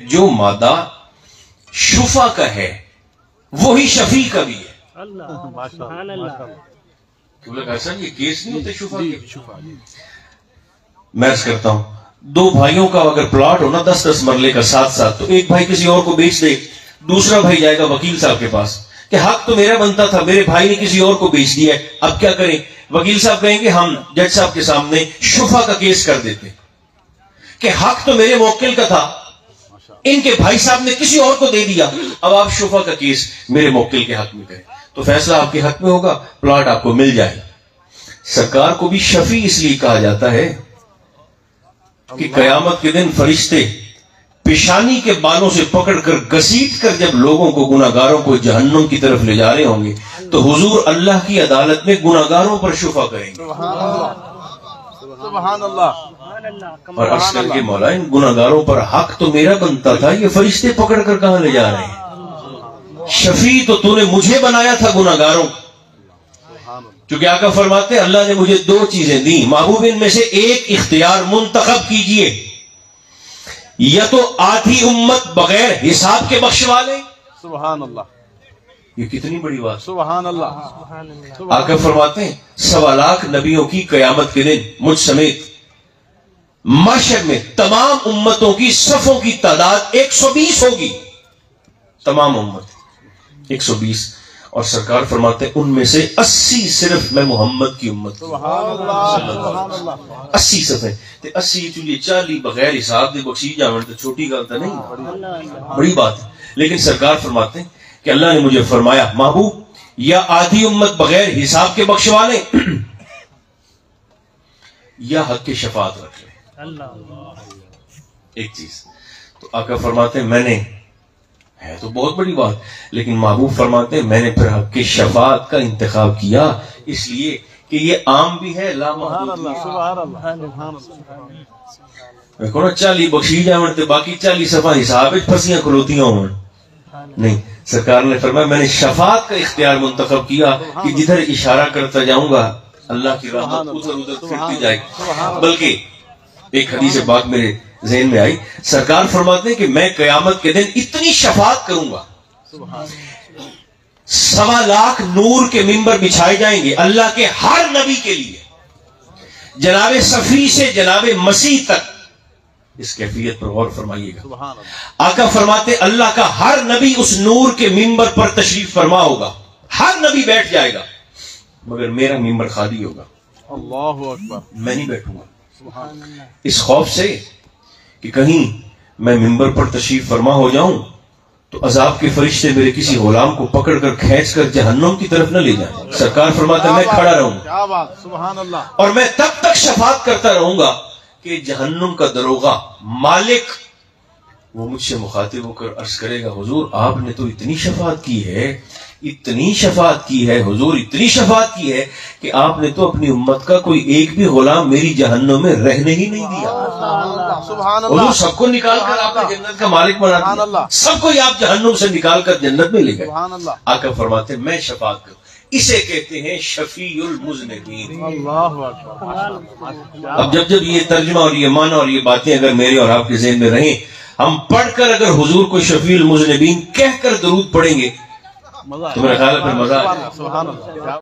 جو مادہ شفا کا ہے وہی شفیع کا بھی ہے۔ یہ کیس نہیں ہوتے شفا کے؟ میں عرض کرتا ہوں، دو بھائیوں کا اگر پلاٹ ہونا 10-10 مرلے کا ساتھ ساتھ، تو ایک بھائی کسی اور کو بیچ دے، دوسرا بھائی جائے گا وکیل صاحب کے پاس کہ حق تو میرا بنتا تھا، میرے بھائی نے کسی اور کو بیچ دیا ہے، اب کیا کریں؟ وکیل صاحب کہیں گے ہم جج صاحب کے سامنے شفا کا کیس کر دیتے کہ حق تو میرے موکل کا تھا، ان کے بھائی صاحب نے کسی اور کو دے دیا، اب آپ شفا کا کیس میرے موکل کے حق میں کریں، تو فیصلہ آپ کے حق میں ہوگا، پلاٹ آپ کو مل جائے۔ سرکار کو بھی شفیع اس لیے کہا جاتا ہے کہ قیامت کے دن فرشتے پیشانی کے بالوں سے پکڑ کر گھسیٹ کر جب لوگوں کو، گناہگاروں کو جہنم کی طرف لے جا رہے ہوں گے، تو حضور اللہ کی عدالت میں گناہگاروں پر شفا کریں گے۔ سبحان اللہ۔ اور عرض کر کے مولا، ان گناہگاروں پر حق تو میرا بنتا تھا، یہ فرشتے پکڑ کر کہاں لے جا رہے ہیں؟ شفیع تو تو نے مجھے بنایا تھا گناہگاروں، کیونکہ آقا فرماتے ہیں اللہ نے مجھے 2 چیزیں دی، محبوب ان میں سے ایک اختیار منتخب کیجئے، یا تو آدھی امت بغیر حساب کے بخشوا لیں۔ سبحان اللہ۔ یہ کتنی بڑی بات۔ سبحان اللہ۔ آقا فرماتے ہیں 1.25 لاکھ نبیوں کی قیامت کے دن مجھ سمیت محشر میں تمام امتوں کی صفوں کی تعداد 120 ہوگی، تمام امت 120، اور سرکار فرماتے ہیں ان میں سے 80 صرف میں محمد کی امت کی۔ سبحان اللہ۔ 80 صفیں تے 80 چلیے 40 بغیر حساب دے بخشی جاون تو چھوٹی گل تو نہیں، بڑی بات ہے۔ لیکن سرکار فرماتے ہیں کہ اللہ نے مجھے فرمایا محبوب یا آدھی امت بغیر حساب کے بخشوا لیں یا حق کی شفاعت رکھ لیں۔ ایک چیز تو آقا فرماتے ہیں میں نے، ہے تو بہت بڑی بات، لیکن محبوب فرماتے ہیں میں نے پھر حق کی شفاعت کا انتخاب کیا، اس لیے کہ یہ عام بھی ہے، لا محدود بھی ہے۔ سبحان اللہ۔ دیکھو نا 40 بخشی جاون تے باقی 40 صفحہ حساب وچ پھسیاں کھلوتیاں ہون، نہیں، سرکار نے فرمایا میں نے شفاعت کا اختیار منتخب کیا کہ جدھر اشارہ کرتا جاؤں گا اللہ کی رحمت ادھر ادھر پھرتی جائے گی۔ بلکہ ایک حدیث پاک میرے ذہن میں آئی، سرکار فرماتے ہیں کہ میں قیامت کے دن اتنی شفاعت کروں گا، 1.25 لاکھ نور کے ممبر بچھائے جائیں گے اللہ کے ہر نبی کے لیے، جناب صفی سے جناب مسیح تک۔ اس کیفیت پر غور فرمائیے گا۔ آقا فرماتے اللہ کا ہر نبی اس نور کے ممبر پر تشریف فرما ہوگا، ہر نبی بیٹھ جائے گا، مگر میرا ممبر خالی ہوگا، اللہ اکبر، میں نہیں بیٹھوں گا، اس خوف سے کہ کہیں میں ممبر پر تشریف فرما ہو جاؤں تو عذاب کے فرشتے میرے کسی غلام کو پکڑ کر کھینچ کر جہنم کی طرف نہ لے جائیں۔ سرکار فرماتے ہیں میں کھڑا رہوں گا، کیا بات، سبحان اللہ، اور میں تب تک شفاعت کرتا رہوں گا کہ جہنم کا دروغہ مالک وہ مجھ سے مخاطب ہو کر عرض کرے گا حضور آپ نے تو اتنی شفاعت کی ہے، اتنی شفاعت کی ہے حضور، اتنی شفاعت کی ہے کہ آپ نے تو اپنی امت کا کوئی ایک بھی غلام میری جہنم میں رہنے ہی نہیں دیا۔ سبحان حضور اللہ، سب کو نکال کر آپ نے جنت کا مالک بنا دیا، سب کو آپ جہنم سے نکال کر جنت میں لے گئے۔ سبحان اللہ۔ آقا فرماتے ہیں میں شفاعت کروں، اسے کہتے ہیں شفیع المذنبین۔ اللہ اکبر۔ اب جب یہ ترجمہ اور یہ معنی اور یہ باتیں اگر میرے اور آپ کے ذہن میں رہیں، ہم پڑھ کر اگر حضور کو شفیع المذنبین کہہ کر درود پڑھیں گے تو میرا خیال ہے پھر مزہ آ جائے گا۔ سبحان اللہ۔